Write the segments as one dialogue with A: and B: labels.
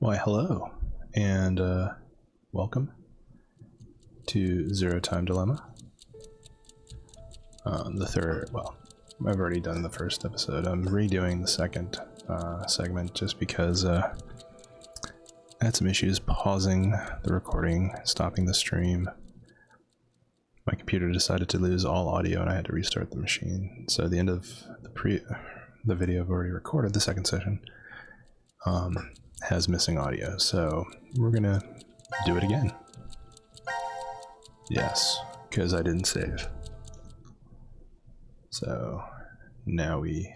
A: Why, hello, and welcome to Zero Time Dilemma. The third, well, I've already done the first episode. I'm redoing the second segment just because I had some issues pausing the recording, stopping the stream. My computer decided to lose all audio and I had to restart the machine. So at the end of the video I've already recorded, the second session, has missing audio. So we're gonna do it again. Yes, because I didn't save. So now we...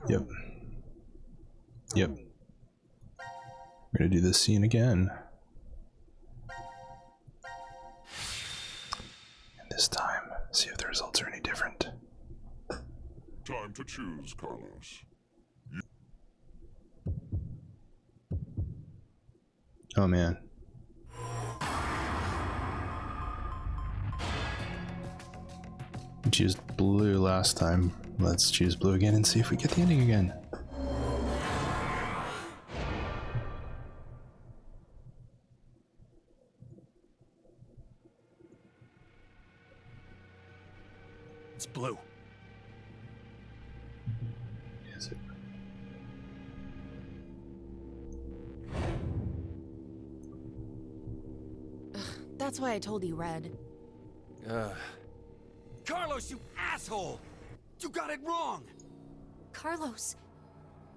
A: Yep. We're gonna do this scene again. And this time, see if the results are any different.
B: Time to choose, Carlos.
A: Oh man. We choose blue last time. Let's choose blue again and see if we get the ending again.
C: It's blue.
A: Is it?
D: That's why I told you red.
C: Carlos, you asshole! You got it wrong!
D: Carlos.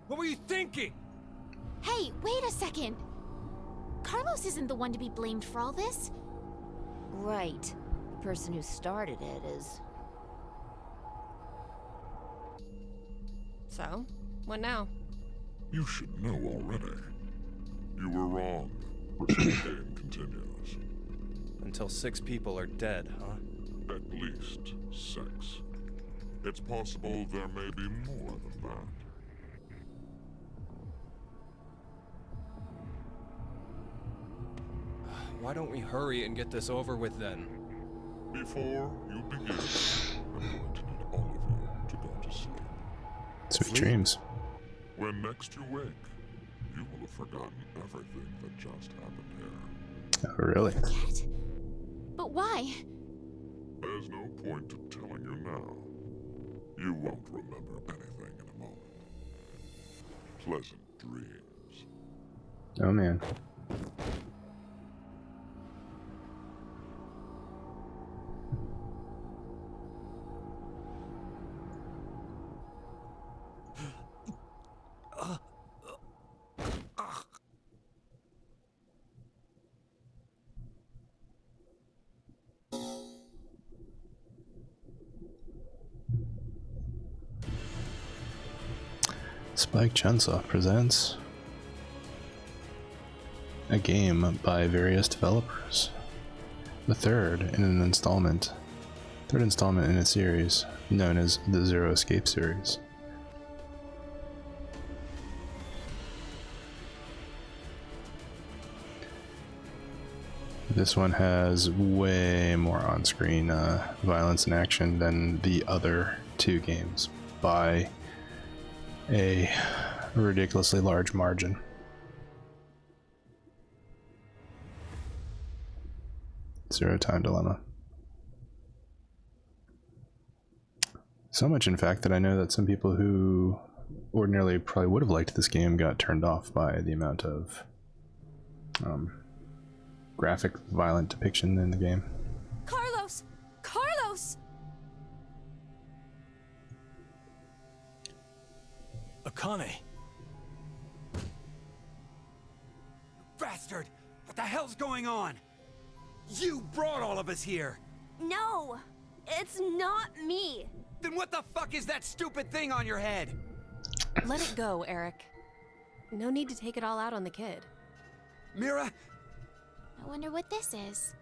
C: What were you thinking?
D: Hey, wait a second. Carlos isn't the one to be blamed for all this.
E: Right. The person who started it is...
D: So, what now?
B: You should know already. You were wrong. The game continues.
F: Until 6 people are dead, huh?
B: At least 6. It's possible there may be more than that.
F: Why don't we hurry and get this over with then?
B: Before you begin, I'm going to need all of you to go to sleep.
A: Sweet dreams.
B: When next you wake, you will have forgotten everything that just happened here.
A: Oh, really?
D: Forget? But why?
B: There's no point in telling you now. You won't remember anything in a moment. Pleasant dreams.
A: Oh man. Spike Chunsoft presents a game by various developers. The third installment in a series known as the Zero Escape series. This one has way more on-screen violence and action than the other 2 games by a ridiculously large margin. Zero Time Dilemma. So much, in fact, that I know that some people who ordinarily probably would have liked this game got turned off by the amount of graphic, violent depiction in the game.
D: Carlos! Carlos!
C: Akane. Bastard! What the hell's going on? You brought all of us here!
G: No! It's not me!
C: Then what the fuck is that stupid thing on your head?
D: Let it go, Eric. No need to take it all out on the kid.
C: Mira?
G: I wonder what this is.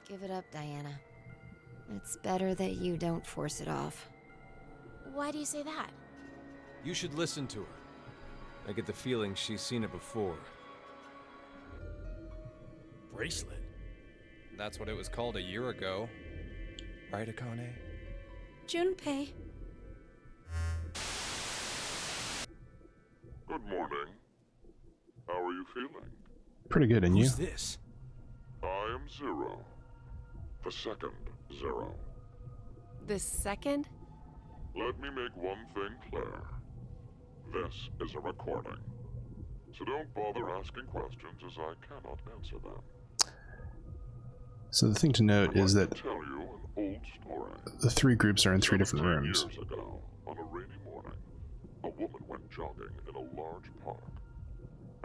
E: Give it up, Diana. It's better that you don't force it off.
G: Why do you say that?
F: You should listen to her. I get the feeling she's seen it before.
C: Bracelet?
F: That's what it was called a year ago. Right, Akane?
D: Junpei.
A: Pretty good, and you?
F: Who's this?
B: I am Zero. The second Zero.
H: The second?
B: Let me make one thing clear. This is a recording. So don't bother asking questions as I cannot answer them.
A: So the thing to note
B: I'd
A: is
B: like
A: that
B: to tell you an old story.
A: the three groups are in three different
B: 17
A: rooms.
B: Years ago, on a rainy morning, a woman went jogging in a large park.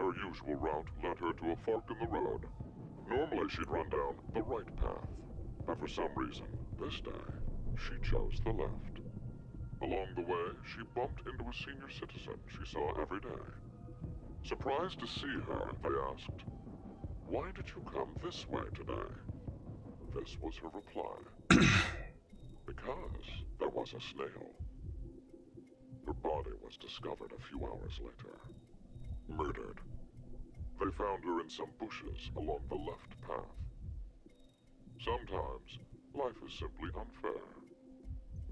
B: Her usual route led her to a fork in the road. Normally she'd run down the right path, but for some reason, this day, she chose the left. Along the way, she bumped into a senior citizen she saw every day. Surprised to see her, they asked, "Why did you come this way today?" This was her reply. Because there was a snail. Her body was discovered a few hours later. Murdered. They found her in some bushes along the left path. Sometimes, life is simply unfair.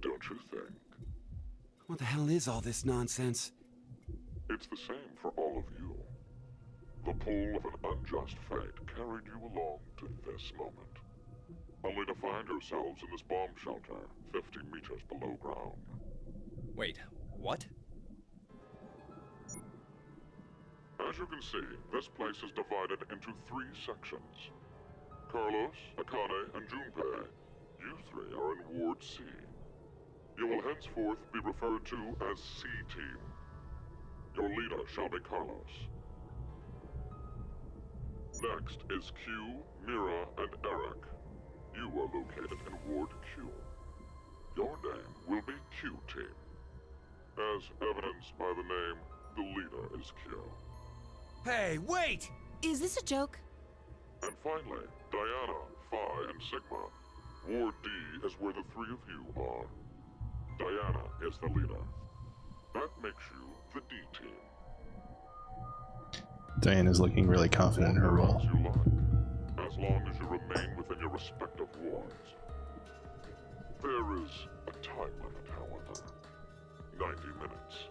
B: Don't you think?
C: What the hell is all this nonsense?
B: It's the same for all of you. The pull of an unjust fate carried you along to this moment. Only to find yourselves in this bomb shelter, 50 meters below ground.
F: Wait, what?
B: As you can see, this place is divided into 3 sections. Carlos, Akane, and Junpei, you 3 are in Ward C. You will henceforth be referred to as C-Team. Your leader shall be Carlos. Next is Q, Mira, and Eric. You are located in Ward Q. Your name will be Q-Team. As evidenced by the name, the leader is Q.
C: Hey, wait!
H: Is this a joke?
B: And finally, Diana, Phi, and Sigma. Ward D is where the 3 of you are. Diana is the leader. That makes you the D team.
A: Diana's looking really confident in her role.
B: As you like, as long as you remain within your respective wards. There is a time limit, however. 90 minutes.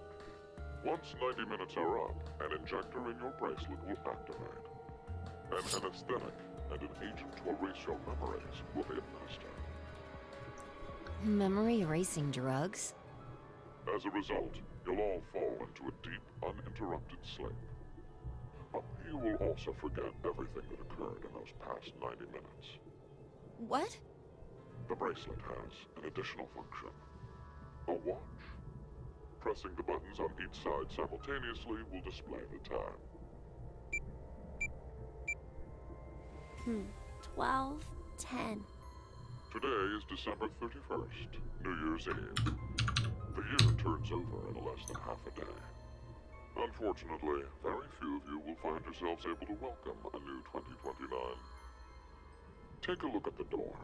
B: Once 90 minutes are up, an injector in your bracelet will activate. An anesthetic and an agent to erase your memories will be administered.
E: Memory erasing drugs?
B: As a result, you'll all fall into a deep, uninterrupted sleep. But you will also forget everything that occurred in those past 90 minutes.
H: What?
B: The bracelet has an additional function. A watch. Pressing the buttons on each side simultaneously will display the time.
G: 12, 10.
B: Today is December 31st, New Year's Eve. The year turns over in less than half a day. Unfortunately, very few of you will find yourselves able to welcome a new 2029. Take a look at the door.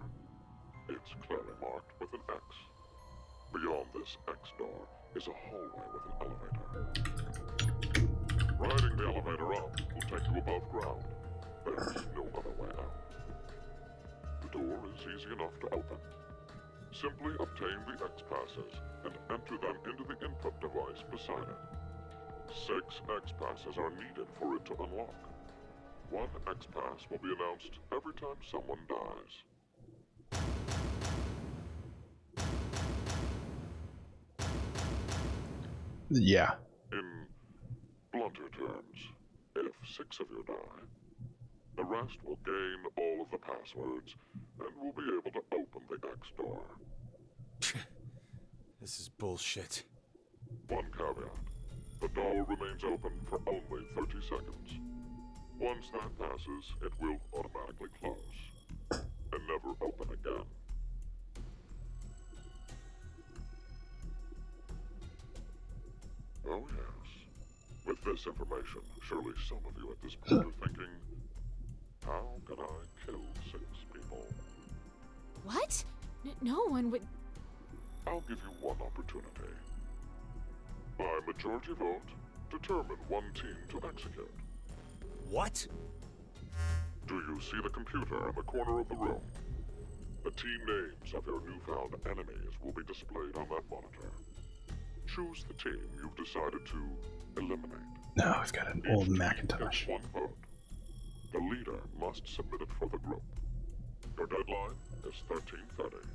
B: It's clearly marked with an X. Beyond this X door is a hallway with an elevator. Riding the elevator up will take you above ground. There's no other way out. The door is easy enough to open. Simply obtain the X passes and enter them into the input device beside it. 6 X passes are needed for it to unlock. 1 X pass will be announced every time someone dies.
A: Yeah.
B: In blunter terms, if 6 of you die, the rest will gain all of the passwords and will be able to open the X door.
F: This is bullshit.
B: One caveat. The door remains open for only 30 seconds. Once that passes, it will automatically close and never open again. Oh yes. With this information, surely some of you at this point are thinking, how can I kill 6 people?
D: What? No one would.
B: I'll give you one opportunity. By majority vote, determine one team to execute.
C: What?
B: Do you see the computer in the corner of the room? The team names of your newfound enemies will be displayed on that monitor. Choose the team you've decided to eliminate.
A: No, I've got an old
B: Each team
A: Macintosh.
B: gets 1 vote. The leader must submit it for the group. Your deadline is 13:30.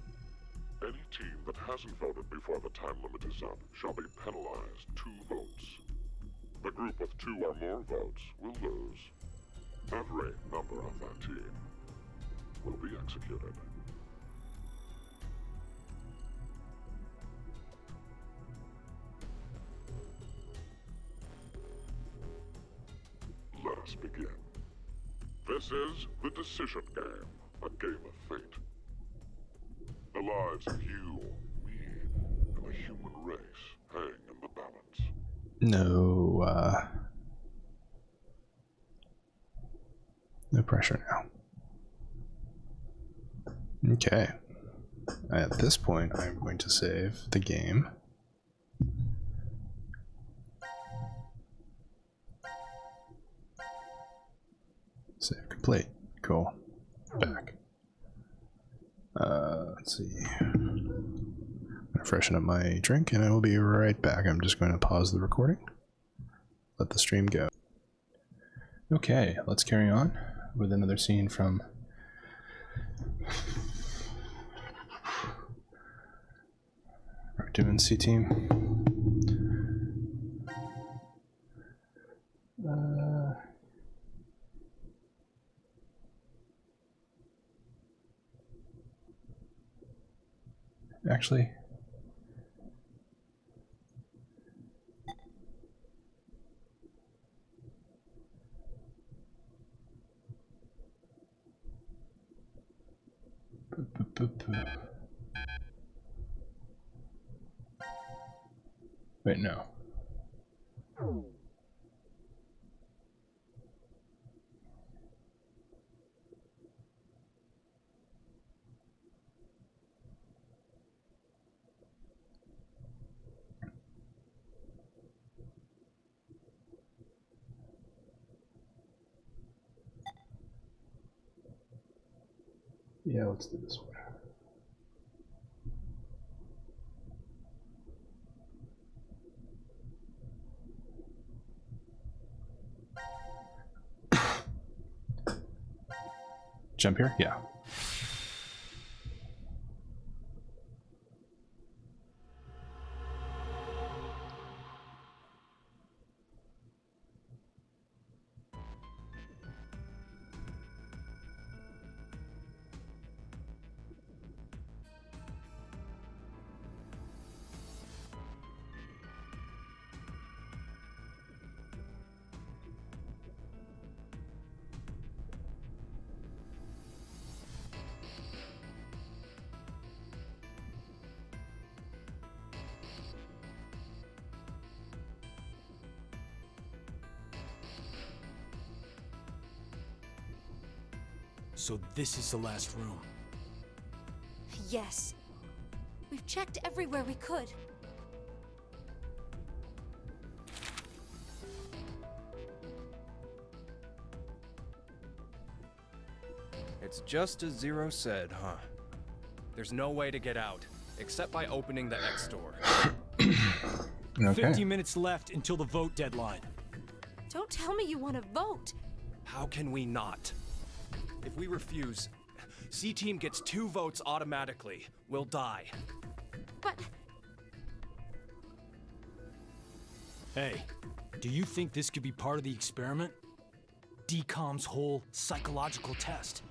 B: Any team that hasn't voted before the time limit is up shall be penalized 2 votes. The group with 2 or more votes will lose. Every member of that team will be executed. Let us begin. This is the decision game, a game of fate. The lives of you, me, and the human race hang in the balance.
A: No pressure now. Okay. At this point, I'm going to save the game. Save complete. Cool. Back. Let's see. I'm gonna freshen up my drink and I will be right back. I'm just going to pause the recording. Let the stream go. Okay, let's carry on with another scene from we're doing C team. Actually, wait, no. Yeah, let's do this one. Jump here? Yeah.
C: So this is the last room.
G: Yes. We've checked everywhere we could.
F: It's just as Zero said, huh? There's no way to get out, except by opening the X door.
A: Okay.
C: 50 minutes left until the vote deadline.
G: Don't tell me you want to vote.
F: How can we not? If we refuse, C-Team gets 2 votes automatically. We'll die.
G: But
C: Hey, do you think this could be part of the experiment? DCOM's whole psychological test.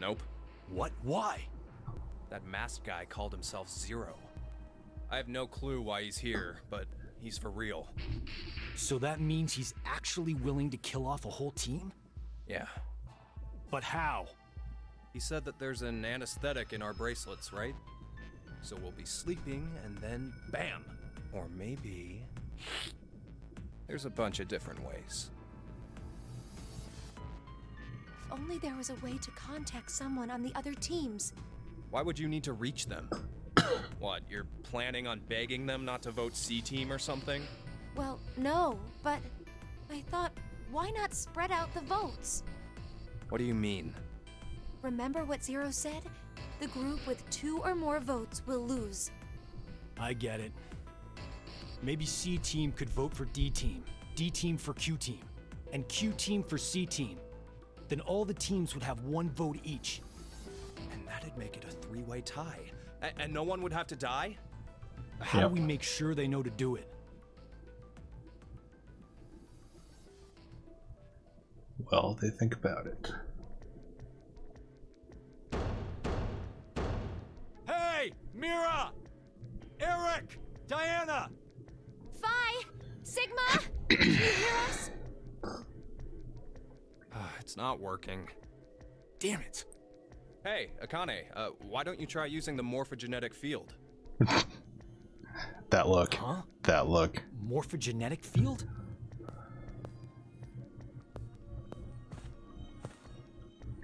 F: Nope.
C: What? Why?
F: That masked guy called himself Zero. I have no clue why he's here, but he's for real.
C: So that means he's actually willing to kill off a whole team?
F: Yeah.
C: But how?
F: He said that there's an anesthetic in our bracelets, right? So we'll be sleeping and then bam! Or maybe... There's a bunch of different ways.
G: if only there was a way to contact someone on the other teams.
F: Why would you need to reach them? What, you're planning on begging them not to vote C-Team or something?
G: Well, no, but I thought, why not spread out the votes?
F: What do you mean?
G: Remember what Zero said? The group with 2 or more votes will lose.
C: I get it. Maybe C-Team could vote for D-Team, D-Team for Q-Team, and Q-Team for C-Team. then all the teams would have 1 vote each.
F: And that'd make it a 3-way tie. And no one would have to die?
C: How
A: Yep.
C: do we make sure they know to do it?
A: Well, they think about it.
C: Hey! Mira! Eric! Diana!
G: Phi! Sigma! Can you hear us?
F: It's not working.
C: Damn it!
F: Hey, Akane, why don't you try using the morphogenetic field?
A: That look.
C: Huh?
A: That look.
C: Morphogenetic field?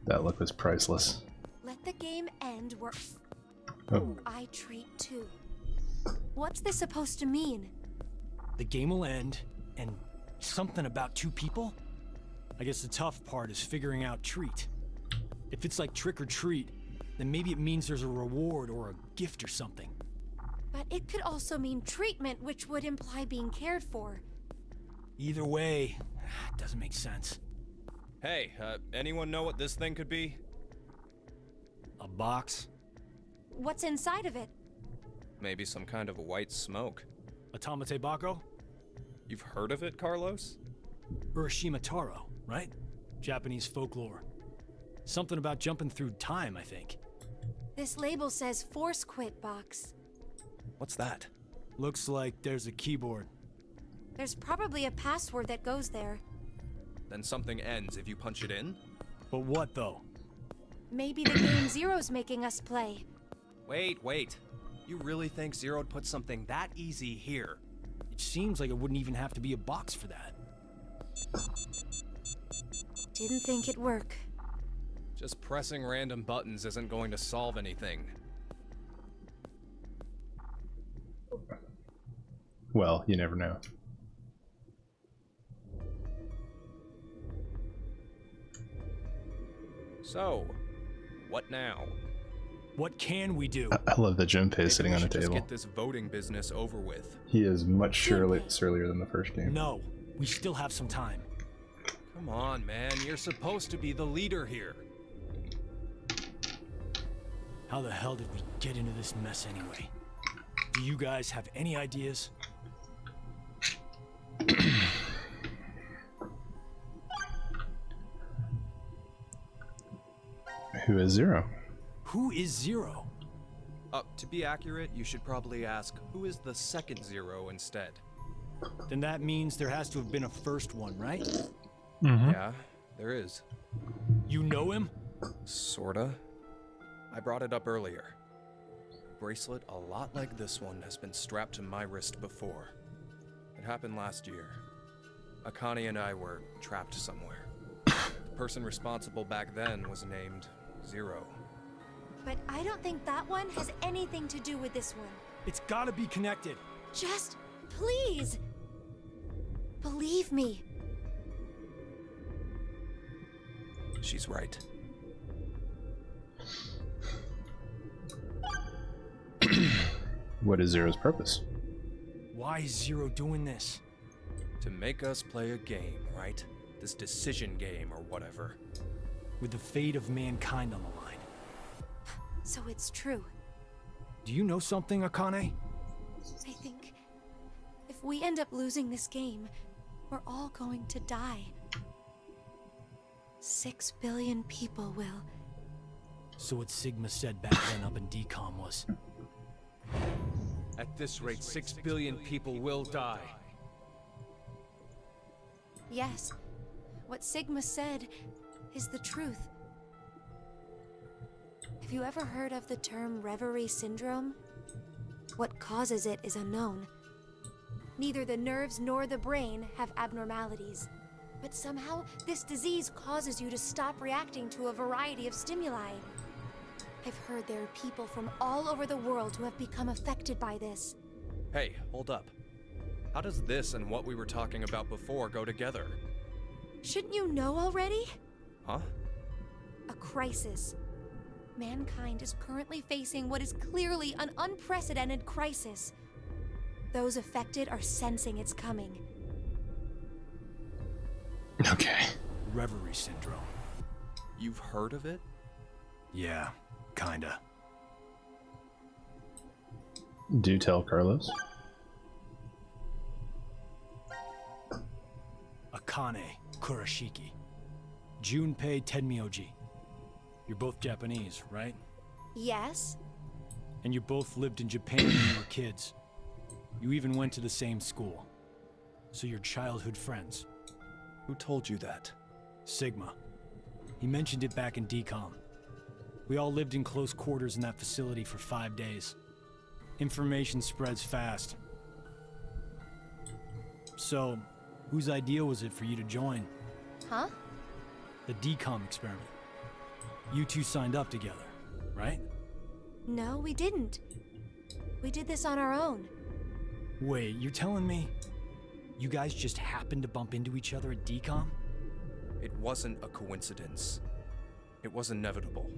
A: That look was priceless.
G: Let the game end where
A: Oh.
G: I treat too. What's this supposed to mean?
C: The game will end, and something about 2 people? I guess the tough part is figuring out treat. If it's like trick or treat, then maybe it means there's a reward or a gift or something.
G: But it could also mean treatment, which would imply being cared for.
C: Either way, it doesn't make sense.
F: Hey, anyone know what this thing could be?
C: A box?
G: What's inside of it?
F: Maybe some kind of a white smoke.
C: Atamate Bako?
F: You've heard of it, Carlos?
C: Urashima Taro, right? Japanese folklore. Something about jumping through time, I think.
G: This label says Force Quit box.
F: What's that?
C: Looks like there's a keyboard.
G: There's probably a password that goes there.
F: Then something ends if you punch it in?
C: But what, though?
G: Maybe the game Zero's making us play.
F: Wait. You really think Zero'd put something that easy here?
C: It seems like it wouldn't even have to be a box for that.
G: Didn't think it'd work.
F: Just pressing random buttons isn't going to solve anything.
A: Well, you never know.
F: So, what now?
C: What can we do?
A: I love that Junpei
F: Maybe
A: is sitting
F: we
A: on a
F: should just
A: table.
F: get this voting business over with.
A: He is much surlier than the first game.
C: No, we still have some time.
F: Come on, man. You're supposed to be the leader here.
C: How the hell did we get into this mess anyway? Do you guys have any ideas?
A: Who is Zero?
C: Who is Zero?
F: To be accurate, you should probably ask, who is the second Zero instead?
C: Then that means there has to have been a first one, right?
F: Yeah, there is.
C: You know him?
F: Sorta. I brought it up earlier. A bracelet a lot like this one has been strapped to my wrist before. It happened last year. Akane and I were trapped somewhere. The person responsible back then was named Zero.
G: But I don't think that one has anything to do with this one.
C: It's gotta be connected.
G: Just, please, believe me.
F: She's right.
A: What is Zero's purpose?
C: Why is Zero doing this?
F: To make us play a game, right? This decision game or whatever.
C: With the fate of mankind on the line.
G: So it's true.
C: Do you know something, Akane?
G: I think if we end up losing this game, we're all going to die. 6 billion people will.
C: So what Sigma said back then up in DCOM was...
F: At this rate, 6 billion people will die.
G: Yes, what Sigma said is the truth. Have you ever heard of the term reverie syndrome? What causes it is unknown. Neither the nerves nor the brain have abnormalities. But somehow, this disease causes you to stop reacting to a variety of stimuli. I've heard there are people from all over the world who have become affected by this.
F: Hey, hold up. How does this and what we were talking about before go together?
G: Shouldn't you know already?
F: Huh?
G: A crisis. Mankind is currently facing what is clearly an unprecedented crisis. Those affected are sensing it's coming.
A: Okay.
C: Reverie syndrome.
F: You've heard of it?
C: Yeah, kinda.
A: Do tell Carlos.
C: Akane Kurashiki. Junpei Tenmyoji. You're both Japanese, right?
G: Yes?
C: And you both lived in Japan when you were kids. You even went to the same school. So you're childhood friends.
F: Who told you that?
C: Sigma. He mentioned it back in DCOM. We all lived in close quarters in that facility for 5 days. Information spreads fast. So, whose idea was it for you to join?
G: Huh?
C: The DCOM experiment. You two signed up together, right?
G: No, we didn't. We did this on our own.
C: Wait, you're telling me you guys just happened to bump into each other at DCOM?
F: It wasn't a coincidence. It was inevitable.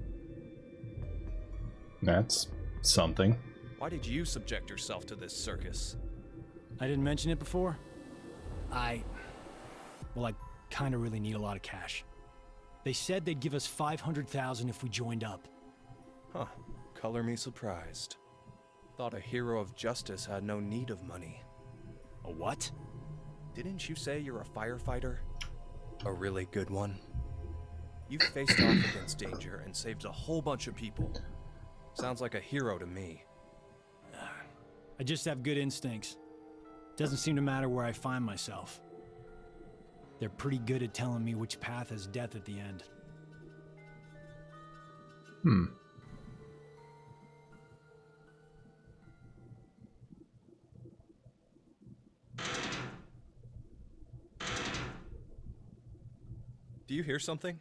A: That's something.
F: Why did you subject yourself to this circus?
C: I didn't mention it before? I kinda really need a lot of cash. They said they'd give us $500,000 if we joined up.
F: Huh. Color me surprised. Thought a hero of justice had no need of money.
C: A what?
F: Didn't you say you're a firefighter? A really good one? You faced off against danger and saved a whole bunch of people. Sounds like a hero to me.
C: I just have good instincts. Doesn't seem to matter where I find myself. They're pretty good at telling me which path has death at the end.
F: Do you hear something?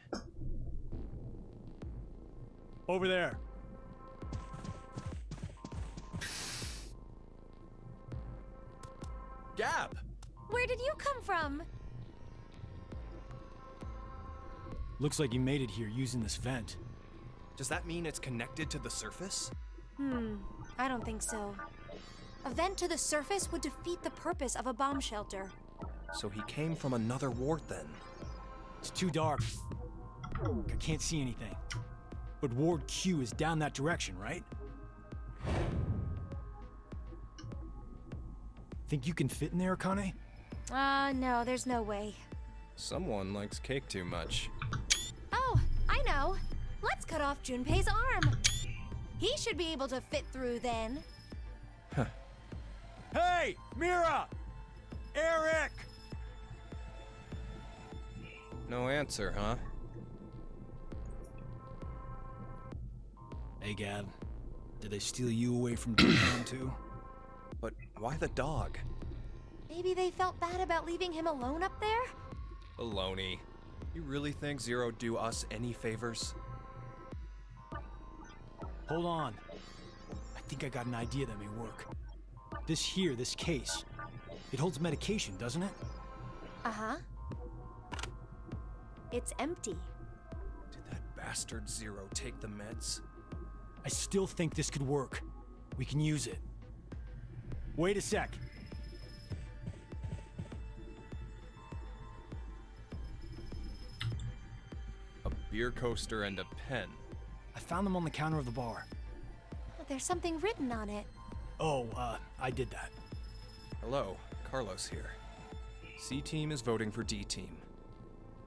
C: Over there.
F: Gab!
G: Where did you come from?
C: Looks like you made it here using this vent.
F: Does that mean it's connected to the surface?
G: I don't think so. A vent to the surface would defeat the purpose of a bomb shelter.
F: So he came from another ward then.
C: It's too dark. I can't see anything. But Ward Q is down that direction, right? Think you can fit in there, Akane?
G: No, there's no way.
F: Someone likes cake too much.
G: Oh, I know. Let's cut off Junpei's arm. He should be able to fit through then.
C: Hey, Mira! Eric!
F: No answer, huh?
C: Hey, Gab. Did they steal you away from DCOM too?
F: But why the dog?
G: Maybe they felt bad about leaving him alone up there?
F: Baloney. You really think Zero'd do us any favors?
C: Hold on. I think I got an idea that may work. This case, it holds medication, doesn't it?
G: Uh-huh. It's empty.
F: Did that bastard Zero take the meds?
C: I still think this could work. We can use it. Wait a sec.
F: A beer coaster and a pen.
C: I found them on the counter of the bar.
G: There's something written on it.
C: Oh, I did that.
F: Hello, Carlos here. C-Team is voting for D-Team.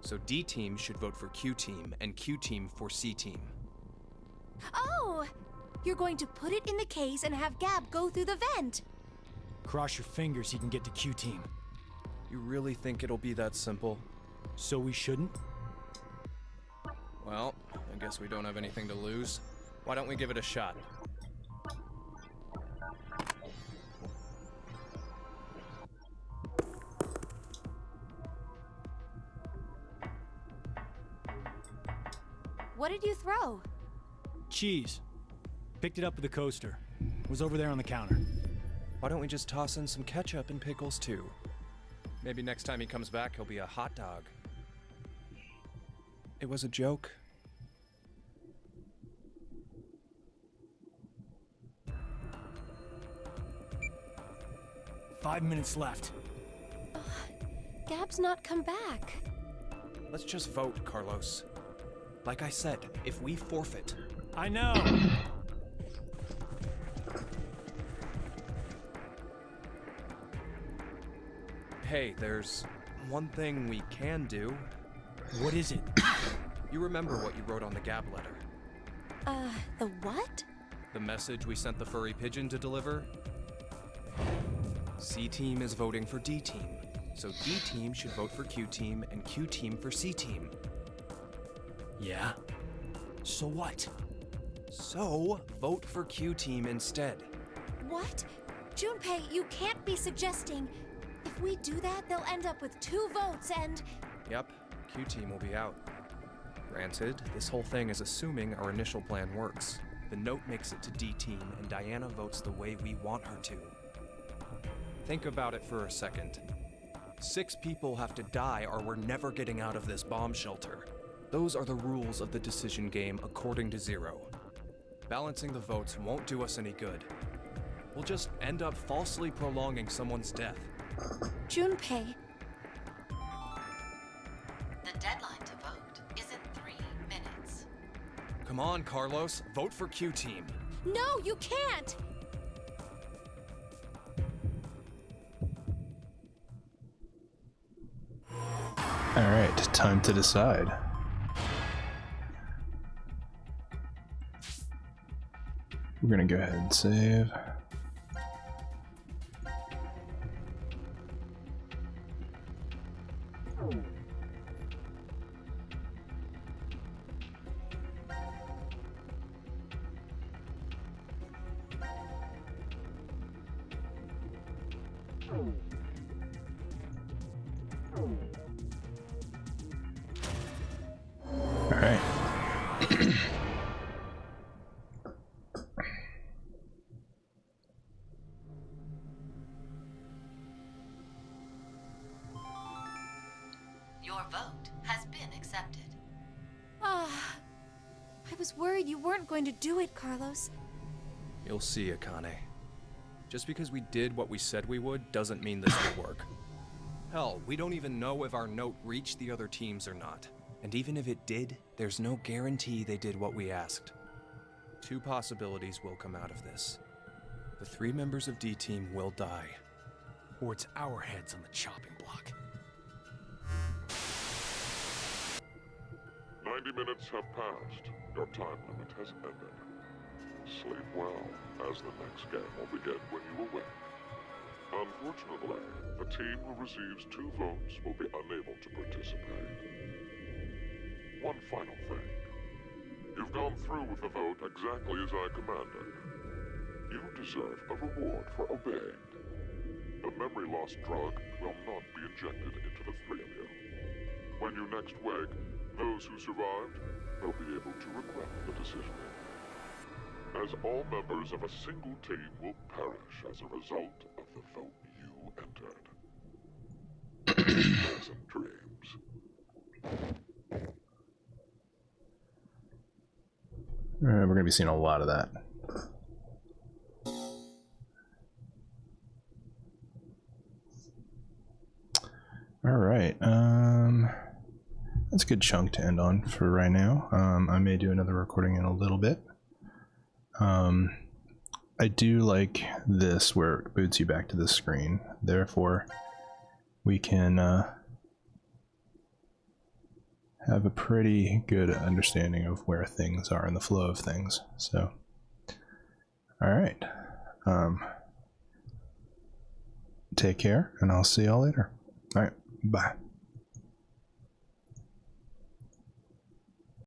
F: So D-Team should vote for Q-Team, and Q-Team for C-Team.
G: Oh! You're going to put it in the case and have Gab go through the vent.
C: Cross your fingers he can get to Q-Team.
F: You really think it'll be that simple?
C: So we shouldn't?
F: Well, I guess we don't have anything to lose. Why don't we give it a shot?
G: What did you throw?
C: Cheese. Picked it up at the coaster. Was over there on the counter.
F: Why don't we just toss in some ketchup and pickles too? Maybe next time he comes back, he'll be a hot dog. It was a joke.
C: Five minutes left.
G: Gab's not come back.
F: Let's just vote, Carlos. Like I said, if we forfeit...
C: I know!
F: Hey, there's one thing we can do.
C: What is it?
F: You remember what you wrote on the Gab letter?
G: The what?
F: The message we sent the furry pigeon to deliver? C-Team is voting for D-Team, so D-Team should vote for Q-Team and Q-Team for C-Team.
C: Yeah? So what?
F: So, vote for Q-Team instead.
G: What? Junpei, you can't be suggesting... If we do that, they'll end up with 2 votes and...
F: Yep, Q-Team will be out. Granted, this whole thing is assuming our initial plan works. The note makes it to D-Team, and Diana votes the way we want her to. Think about it for a second. 6 people have to die or we're never getting out of this bomb shelter. Those are the rules of the decision game according to Zero. Balancing the votes won't do us any good. We'll just end up falsely prolonging someone's death.
G: Junpei,
I: The deadline to vote is in 3 minutes.
F: Come on, Carlos, vote for Q-Team.
G: no, you can't!
A: Alright, time to decide. We're gonna go ahead and save. Alright.
I: Your vote has been accepted.
G: I was worried you weren't going to do it, Carlos.
F: You'll see, Akane. Just because we did what we said we would doesn't mean this will work. Hell, we don't even know if our note reached the other teams or not. And even if it did, there's no guarantee they did what we asked. 2 possibilities will come out of this. The 3 members of D-Team will die.
C: Or it's our heads on the chopping block.
B: 90 minutes have passed. Your time limit has ended. Sleep well, as the next game will begin when you awake. Unfortunately, the team who receives 2 votes will be unable to participate. One final thing. You've gone through with the vote exactly as I commanded. You deserve a reward for obeying. The memory loss drug will not be injected into the 3 of you. When you next wake, those who survived will be able to regret the decision. As all members of a single team will perish as a result of the vote you entered. Pleasant dreams.
A: Alright, we're gonna be seeing a lot of that. Alright, that's a good chunk to end on for right now. I may do another recording in a little bit. I do like this where it boots you back to the screen. Therefore, we can have a pretty good understanding of where things are in the flow of things. So, all right. Take care, and I'll see y'all later. All right, bye.